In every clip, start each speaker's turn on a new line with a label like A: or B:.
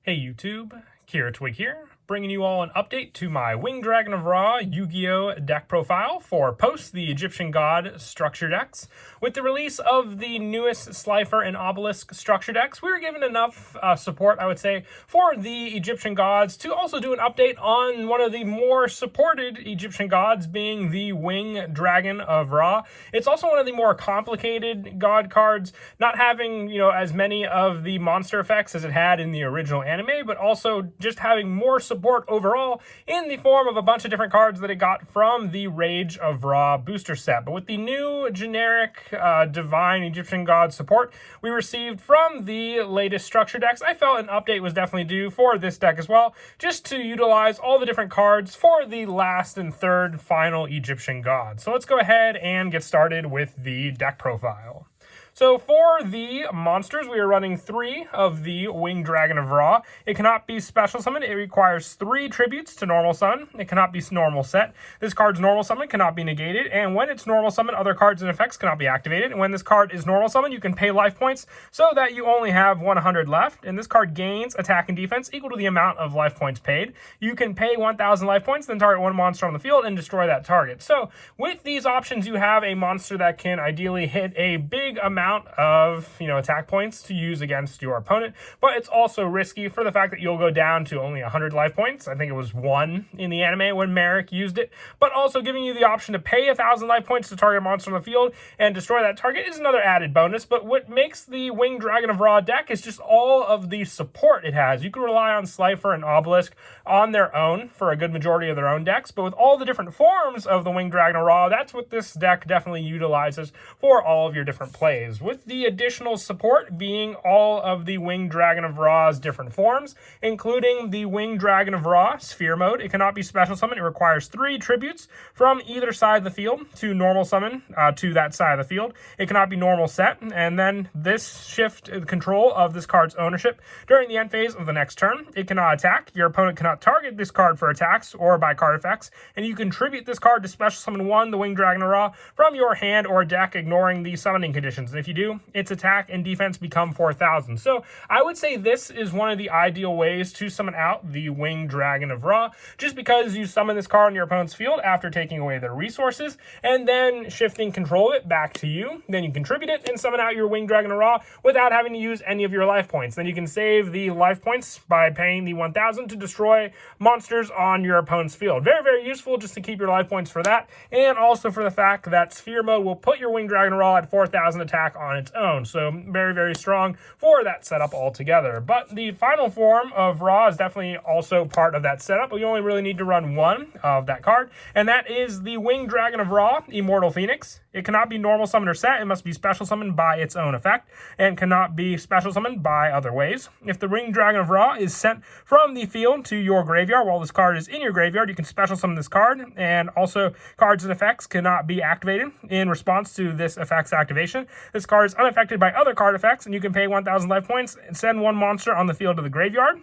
A: Hey YouTube, Kira Twig here, bringing you all an update to my Winged Dragon of Ra Yu-Gi-Oh! Deck profile for post the Egyptian God structure decks. With the release of the newest Slifer and Obelisk structure decks, we were given enough support, I would say, for the Egyptian gods to also do an update on one of the more supported Egyptian gods, being the Winged Dragon of Ra. It's also one of the more complicated god cards, not having, as many of the monster effects as it had in the original anime, but also just having more support overall in the form of a bunch of different cards that it got from the Rage of Ra booster set. But with the new generic divine Egyptian god support we received from the latest structure decks, I felt an update was definitely due for this deck as well, just to utilize all the different cards for the last and third final Egyptian god. So let's go ahead and get started with the deck profile. So for the monsters, we are running 3 of the Winged Dragon of Ra. It cannot be special summoned. It requires 3 tributes to normal summon. It cannot be normal set. This card's normal summon cannot be negated, and when it's normal summon, other cards and effects cannot be activated. And when this card is normal summon, you can pay life points so that you only have 100 left. And this card gains attack and defense equal to the amount of life points paid. You can pay 1,000 life points, then target one monster on the field and destroy that target. So with these options, you have a monster that can ideally hit a big amount of attack points to use against your opponent, but it's also risky for the fact that you'll go down to only 100 life points. I think it was 1 in the anime when Merrick used it, but also giving you the option to pay 1,000 life points to target a monster on the field and destroy that target is another added bonus. But what makes the Winged Dragon of Ra deck is just all of the support it has. You can rely on Slifer and Obelisk on their own for a good majority of their own decks, but with all the different forms of the Winged Dragon of Ra, that's what this deck definitely utilizes for all of your different plays, with the additional support being all of the Winged Dragon of Ra's different forms, including the Winged Dragon of Ra Sphere Mode. It cannot be special summoned. It requires 3 tributes from either side of the field to normal summon to that side of the field. It cannot be normal set, and then this shift control of this card's ownership during the end phase of the next turn. It cannot attack. Your opponent cannot target this card for attacks or by card effects, and you can tribute this card to special summon 1, the Winged Dragon of Ra, from your hand or deck, ignoring the summoning conditions. And if you do, its attack and defense become 4,000. So I would say this is one of the ideal ways to summon out the Winged Dragon of Ra, just because you summon this card on your opponent's field after taking away their resources and then shifting control of it back to you. Then you contribute it and summon out your Winged Dragon of Ra without having to use any of your life points. Then you can save the life points by paying the 1,000 to destroy monsters on your opponent's field. Very, very useful just to keep your life points for that, and also for the fact that Sphere Mode will put your Winged Dragon of Ra at 4,000 attack on its own. So very, very strong for that setup altogether. But the final form of Ra is definitely also part of that setup. We only really need to run 1 of that card, and that is the Winged Dragon of Ra Immortal Phoenix. It cannot be normal summoned or set. It must be special summoned by its own effect, and cannot be special summoned by other ways. If the Winged Dragon of Ra is sent from the field to your graveyard while this card is in your graveyard, you can special summon this card, and also cards and effects cannot be activated in response to this effect's activation. This card is unaffected by other card effects, and you can pay 1,000 life points and send 1 monster on the field to the graveyard.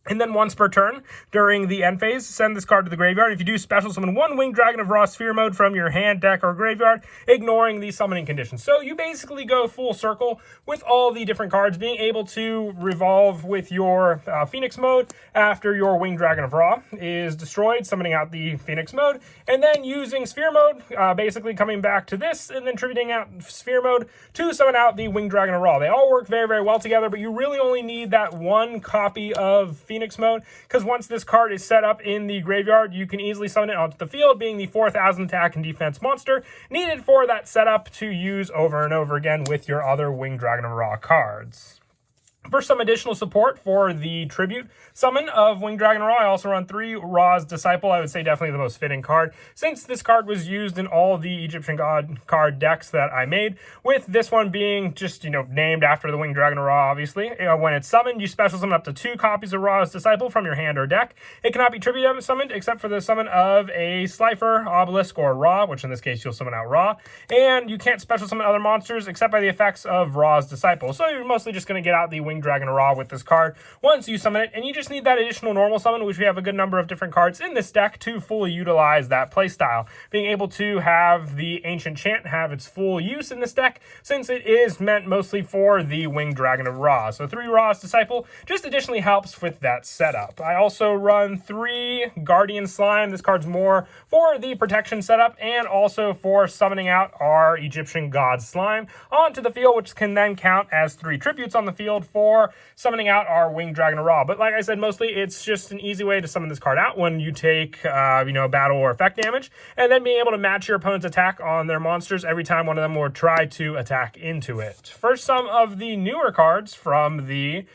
A: And then once per turn during the end phase, send this card to the graveyard. If you do, special summon 1 Winged Dragon of Ra Sphere Mode from your hand, deck, or graveyard, ignoring the summoning conditions. So you basically go full circle with all the different cards being able to revolve with your Phoenix mode after your Winged Dragon of Ra is destroyed, summoning out the Phoenix mode, and then using Sphere Mode, basically coming back to this, and then tributing out Sphere Mode to summon out the Winged Dragon of Ra. They all work very, very well together, but you really only need that 1 copy of Phoenix mode, because once this card is set up in the graveyard, you can easily summon it onto the field, being the 4,000 attack and defense monster needed for that setup to use over and over again with your other Winged Dragon of Ra cards. For some additional support for the tribute summon of Winged Dragon of Ra, I also run 3 Ra's Disciple. I would say definitely the most fitting card, since this card was used in all the Egyptian God card decks that I made, with this one being just, named after the Winged Dragon of Ra, obviously. When it's summoned, you special summon up to 2 copies of Ra's Disciple from your hand or deck. It cannot be tribute summoned except for the summon of a Slifer, Obelisk, or Ra, which in this case you'll summon out Ra. And you can't special summon other monsters except by the effects of Ra's Disciple. So you're mostly just going to get out the Winged Winged Dragon of Ra with this card once you summon it, and you just need that additional normal summon, which we have a good number of different cards in this deck to fully utilize that playstyle. Being able to have the Ancient Chant have its full use in this deck, since it is meant mostly for the Winged Dragon of Ra. So 3 Ra's Disciple just additionally helps with that setup. I also run 3 Guardian Slime. This card's more for the protection setup and also for summoning out our Egyptian God Slime onto the field, which can then count as 3 tributes on the field for summoning out our Winged Dragon of Ra. But like I said, mostly it's just an easy way to summon this card out when you take, battle or effect damage, and then being able to match your opponent's attack on their monsters every time one of them will try to attack into it. First, some of the newer cards from the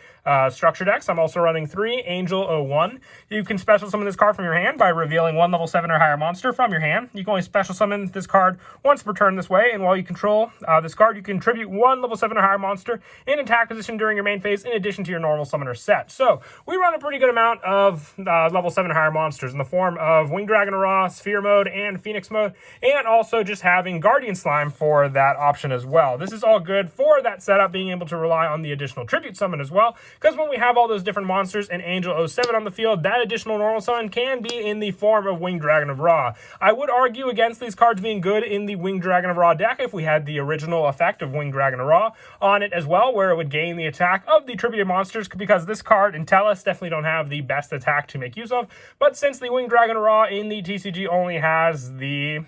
A: structure decks. I'm also running 3 Angel 01. You can special summon this card from your hand by revealing 1 level 7 or higher monster from your hand. You can only special summon this card once per turn this way, and while you control this card, you can tribute 1 level 7 or higher monster in attack position during your main phase in addition to your normal summoner set. So we run a pretty good amount of level 7 or higher monsters in the form of Winged Dragon of Ra, Sphere mode, and Phoenix mode, and also just having Guardian Slime for that option as well. This is all good for that setup, being able to rely on the additional tribute summon as well, because when we have all those different monsters in Angel 07 on the field, that additional normal summon can be in the form of Winged Dragon of Ra. I would argue against these cards being good in the Winged Dragon of Ra deck if we had the original effect of Winged Dragon of Ra on it as well, where it would gain the attack of the tributed monsters, because this card and Tellus definitely don't have the best attack to make use of. But since the Winged Dragon of Ra in the TCG only has the,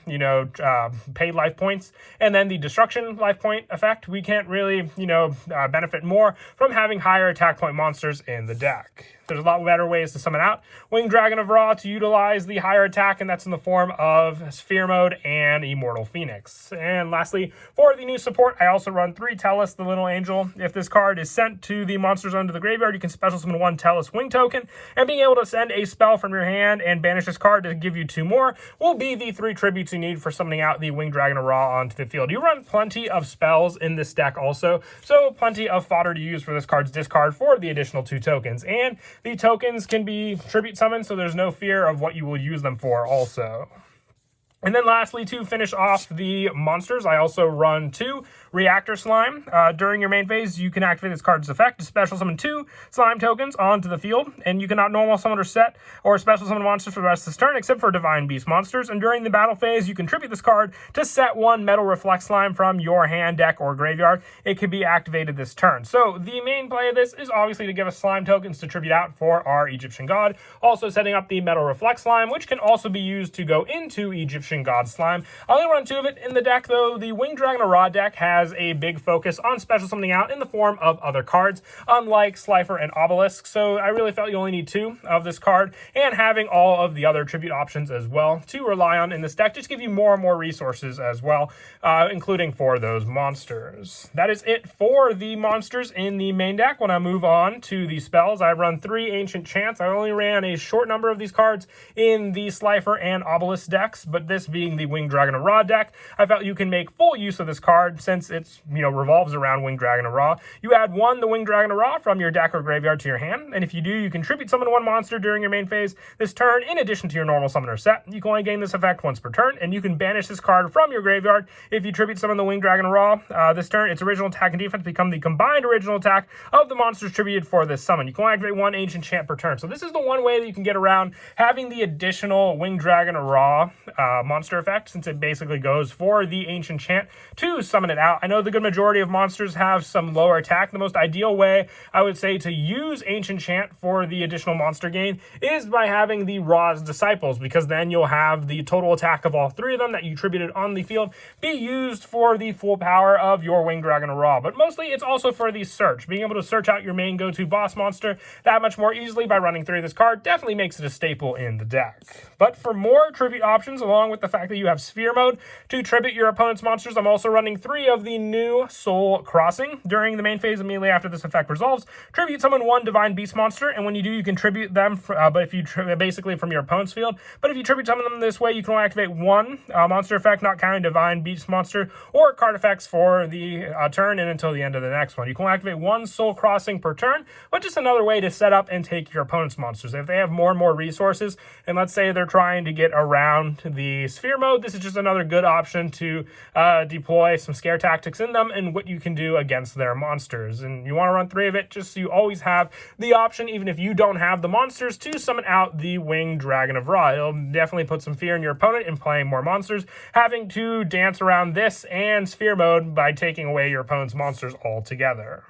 A: paid life points and then the destruction life point effect, we can't really, benefit more from having higher attack point monsters in the deck. There's a lot better ways to summon out Winged Dragon of Ra to utilize the higher attack, and that's in the form of Sphere mode and Immortal Phoenix. And lastly, for the new support, I also run 3 Tellus, the Little Angel. If this card is sent to the monster zone to the graveyard, you can special summon 1 Tellus Wing token, and being able to send a spell from your hand and banish this card to give you 2 more will be the 3 tributes you need for summoning out the Winged Dragon of Ra onto the field. You run plenty of spells in this deck also, so plenty of fodder to use for this card's discard for the additional 2 tokens. And the tokens can be tribute summoned, so there's no fear of what you will use them for also. And then lastly, to finish off the monsters, I also run 2 Reactor Slime. During your main phase, you can activate this card's effect to special summon 2 slime tokens onto the field, and you cannot normal summon or set or special summon monsters for the rest of this turn except for Divine Beast monsters. And during the battle phase, you can tribute this card to set 1 Metal Reflect Slime from your hand, deck, or graveyard. It can be activated this turn. So the main play of this is obviously to give us slime tokens to tribute out for our Egyptian God. Also setting up the Metal Reflect Slime, which can also be used to go into Egyptian God Slime. I only run 2 of it in the deck, though. The Winged Dragon of Ra deck has a big focus on special summoning out in the form of other cards, unlike Slifer and Obelisk, so I really felt you only need 2 of this card, and having all of the other tribute options as well to rely on in this deck just give you more and more resources as well, including for those monsters. That is it for the monsters in the main deck. When I move on to the spells, I run 3 Ancient Chants. I only ran a short number of these cards in the Slifer and Obelisk decks, but this being the Winged Dragon of Ra deck, I felt you can make full use of this card since it's, revolves around Winged Dragon of Ra. You add 1 the Winged Dragon of Ra from your deck or graveyard to your hand, and if you do, you can tribute summon 1 monster during your main phase this turn in addition to your normal summoner set. You can only gain this effect once per turn, and you can banish this card from your graveyard if you tribute summon the Winged Dragon of Ra. This turn, its original attack and defense become the combined original attack of the monsters tributed for this summon. You can only activate 1 Ancient Chant per turn. So this is the one way that you can get around having the additional Winged Dragon of Ra monster effect, since it basically goes for the Ancient Chant to summon it out. I know the good majority of monsters have some lower attack. The most ideal way, I would say, to use Ancient Chant for the additional monster gain is by having the Ra's Disciples, because then you'll have the total attack of all 3 of them that you tributed on the field be used for the full power of your Winged Dragon of Ra. But mostly it's also for the search. Being able to search out your main go-to boss monster that much more easily by running 3 of this card definitely makes it a staple in the deck. But for more tribute options, along with the fact that you have Sphere mode to tribute your opponent's monsters, I'm also running 3 of the new Soul Crossing. During the main phase, immediately after this effect resolves, tribute summon 1 Divine Beast monster, and when you do, you can tribute them, but if you basically from your opponent's field. But if you tribute summon them this way, you can only activate 1 monster effect, not counting Divine Beast monster, or card effects for the turn and until the end of the next one. You can only activate 1 Soul Crossing per turn, but just another way to set up and take your opponent's monsters. If they have more and more resources, and let's say they're trying to get around the Sphere mode, this is just another good option to deploy some scare tactics tactics in them and what you can do against their monsters. And you want to run 3 of it just so you always have the option, even if you don't have the monsters, to summon out the Winged Dragon of Ra. It'll definitely put some fear in your opponent in playing more monsters, having to dance around this and Sphere Mode by taking away your opponent's monsters altogether.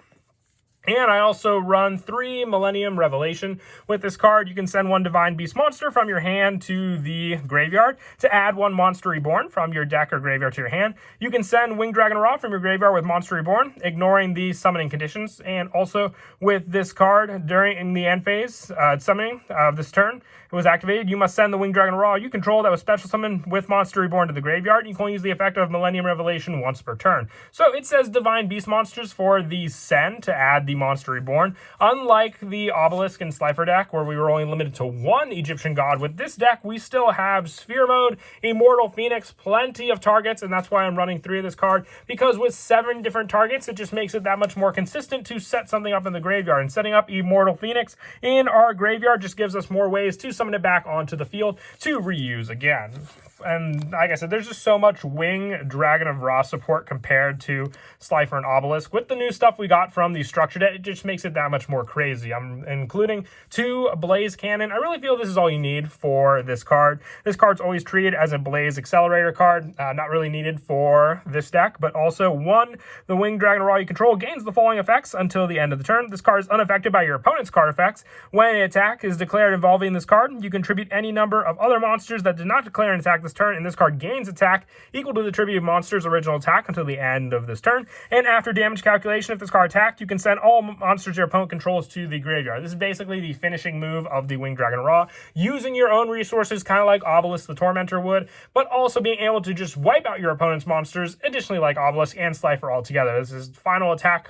A: And I also run 3 Millennium Revelation. With this card, you can send 1 Divine Beast monster from your hand to the graveyard to add 1 Monster Reborn from your deck or graveyard to your hand. You can send Winged Dragon Ra from your graveyard with Monster Reborn, ignoring the summoning conditions. And also with this card, during the end phase summoning of this turn, it was activated. You must send the Winged Dragon Ra you control that was special summoned with Monster Reborn to the graveyard. You can only use the effect of Millennium Revelation once per turn. So it says Divine Beast monsters for the send to add the Monster Reborn. Unlike the Obelisk and Slifer deck, where we were only limited to 1 Egyptian god, with this deck, we still have Sphere Mode, Immortal Phoenix, plenty of targets, and that's why I'm running 3 of this card, because with 7 different targets, it just makes it that much more consistent to set something up in the graveyard. And setting up Immortal Phoenix in our graveyard just gives us more ways to summon it back onto the field to reuse again. And like I said, there's just so much Winged Dragon of Ra support compared to Slifer and Obelisk. With the new stuff we got from the structured, it just makes it that much more crazy. I'm including 2 Blaze Cannon. I really feel this is all you need for this card. This card's always treated as a Blaze Accelerator card, not really needed for this deck, but also 1, the Winged Dragon of Ra you control gains the following effects until the end of the turn. This card is unaffected by your opponent's card effects. When an attack is declared involving this card, you contribute any number of other monsters that did not declare an attack this turn, and this card gains attack equal to the tribute of monster's original attack until the end of this turn. And after damage calculation, if this card attacked, you can send all monsters your opponent controls to the graveyard. This is basically the finishing move of the Winged Dragon Ra, using your own resources, kind of like Obelisk the Tormentor would, but also being able to just wipe out your opponent's monsters, additionally like Obelisk and Slifer altogether. This is final attack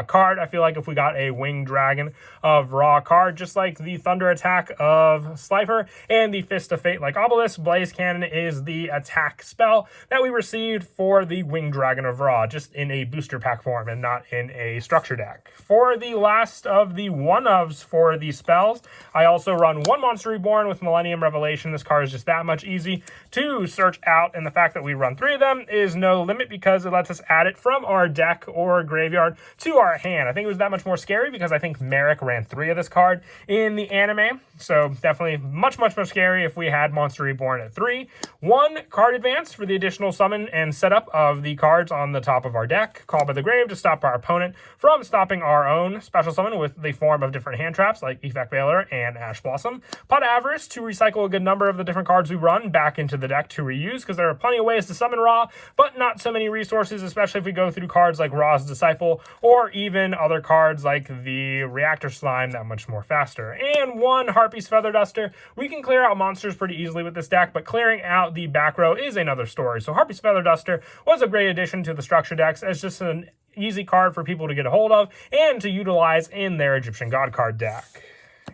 A: card. I feel like if we got a Winged Dragon of Ra card, just like the Thunder attack of Slifer and the Fist of Fate like Obelisk, Blaze Cannon is the attack spell that we received for the Winged Dragon of Ra, just in a booster pack form and not in a structure deck. For the last of the one-ofs for the spells, I also run 1 Monster Reborn with Millennium Revelation. This card is just that much easy to search out, and the fact that we run 3 of them is no limit because it lets us add it from our deck or graveyard to our hand. I think it was that much more scary because I think Merrick ran 3 of this card in the anime, so definitely much more scary if we had Monster Reborn at 3. 1 card advance for the additional summon and setup of the cards on the top of our deck. Call by the Grave to stop our opponent from stopping our own special summon with the form of different hand traps like Effect Veiler and Ash Blossom. Pot Avarice to recycle a good number of the different cards we run back into the deck to reuse, because there are plenty of ways to summon Ra, but not so many resources, especially if we go through cards like Ra's Disciple or even other cards like the Reactor Slime that much more faster. And 1 Harpy's Feather Duster. We can clear out monsters pretty easily with this deck, but clearing out the back row is another story. So Harpy's Feather Duster was a great addition to the structure decks as just an easy card for people to get a hold of and to utilize in their Egyptian God card deck.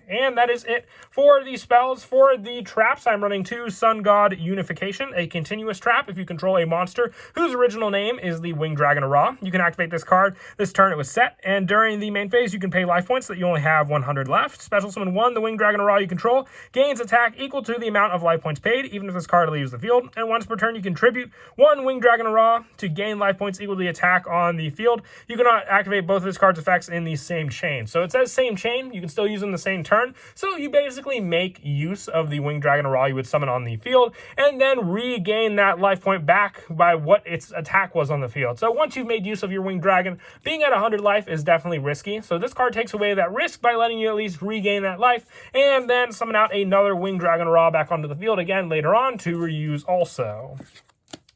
A: And that is it for the spells. For the traps, I'm running 2 Sun God Unification, a continuous trap if you control a monster whose original name is the Winged Dragon of Ra. You can activate this card this turn it was set, and during the main phase, you can pay life points so that you only have 100 left. Special summon 1, the Winged Dragon of Ra you control, gains attack equal to the amount of life points paid, even if this card leaves the field. And once per turn, you contribute 1 Winged Dragon of Ra to gain life points equal to the attack on the field. You cannot activate both of this card's effects in the same chain. So it says same chain, you can still use them the same turn. So you basically make use of the Winged Dragon of Ra you would summon on the field, and then regain that life point back by what its attack was on the field. So once you've made use of your Winged Dragon, being at 100 life is definitely risky. So this card takes away that risk by letting you at least regain that life, and then summon out another Winged Dragon of Ra back onto the field again later on to reuse also.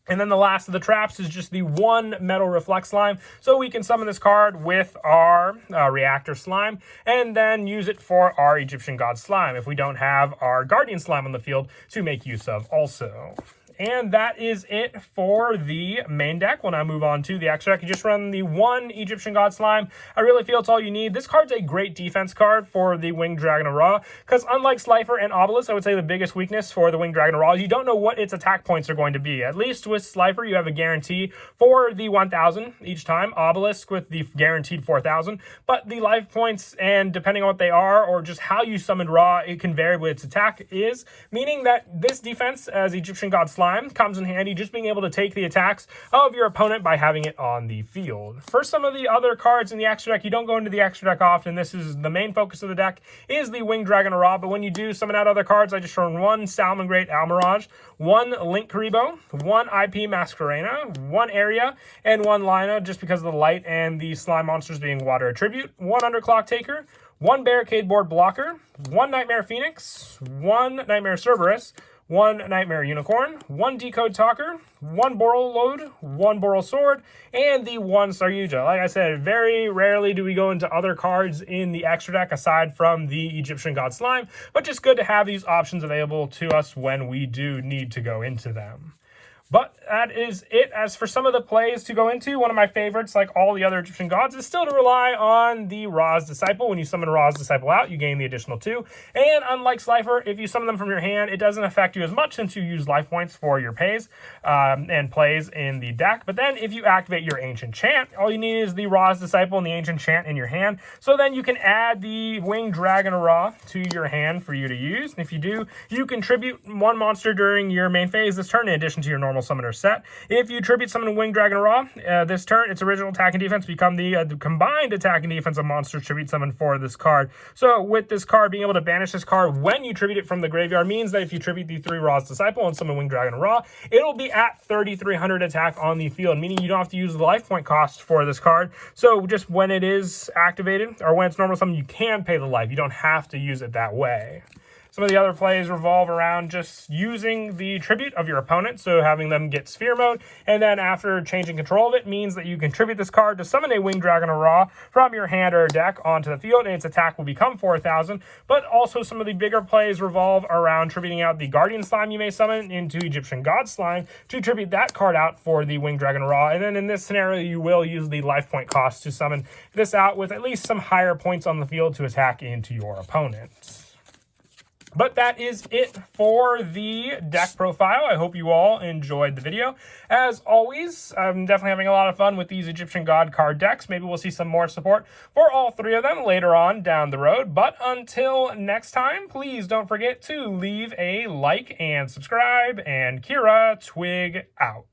A: And then the last of the traps is just the 1 Metal Reflect Slime. So we can summon this card with our Reactor Slime and then use it for our Egyptian God Slime if we don't have our Guardian Slime on the field to make use of also. And that is it for the main deck. When I move on to the extra deck, you just run the 1 Egyptian God Slime. I really feel it's all you need. This card's a great defense card for the Winged Dragon of Ra, because unlike Slifer and Obelisk, I would say the biggest weakness for the Winged Dragon of Ra is you don't know what its attack points are going to be. At least with Slifer, you have a guarantee for the 1,000 each time. Obelisk with the guaranteed 4,000. But the life points, and depending on what they are, or just how you summoned Ra, it can vary what its attack is, meaning that this defense as Egyptian God Slime Slime comes in handy, just being able to take the attacks of your opponent by having it on the field. For some of the other cards in the extra deck, you don't go into the extra deck often. This is the main focus of the deck, is the Winged Dragon of Ra, but when you do summon out other cards, I just run one Salmon Great Almirage, one Link Karibo, one IP Masquerena, one Area, and one Lina, just because of the light and the slime monsters being water attribute, one Underclock Taker, one Barricade Board Blocker, one Nightmare Phoenix, one Nightmare Cerberus, one Nightmare Unicorn, one Decode Talker, one Boral Load, one Boral Sword, and the one Saryuja. Like I said, very rarely do we go into other cards in the extra deck aside from the Egyptian God Slime, but just good to have these options available to us when we do need to go into them. But that is it. As for some of the plays to go into, one of my favorites, like all the other Egyptian gods, is still to rely on the Ra's Disciple. When you summon Ra's Disciple out, you gain the additional 2. And unlike Slifer, if you summon them from your hand, it doesn't affect you as much since you use life points for your pays and plays in the deck. But then if you activate your Ancient Chant, all you need is the Ra's Disciple and the Ancient Chant in your hand. So then you can add the Winged Dragon of Ra to your hand for you to use. And if you do, you contribute one monster during your main phase this turn in addition to your normal summoner set. If you tribute summon Winged Dragon of Ra this turn, its original attack and defense become the combined attack and defense of monster tribute summon for this card. So with this card, being able to banish this card when you tribute it from the graveyard means that if you tribute the 3 Ra's Disciple and summon Winged Dragon of Ra, it'll be at 3,300 attack on the field, meaning you don't have to use the life point cost for this card. So just when it is activated, or when it's normal summon, you can pay the life. You don't have to use it that way. Some of the other plays revolve around just using the tribute of your opponent, so having them get Sphere Mode, and then after changing control of it means that you can tribute this card to summon a Winged Dragon of Ra from your hand or deck onto the field, and its attack will become 4,000. But also some of the bigger plays revolve around tributing out the Guardian Slime you may summon into Egyptian God Slime to tribute that card out for the Winged Dragon of Ra, and then in this scenario you will use the life point cost to summon this out with at least some higher points on the field to attack into your opponent. But that is it for the deck profile. I hope you all enjoyed the video. As always, I'm definitely having a lot of fun with these Egyptian God card decks. Maybe we'll see some more support for all 3 of them later on down the road. But until next time, please don't forget to leave a like and subscribe. And Kira, Twig out.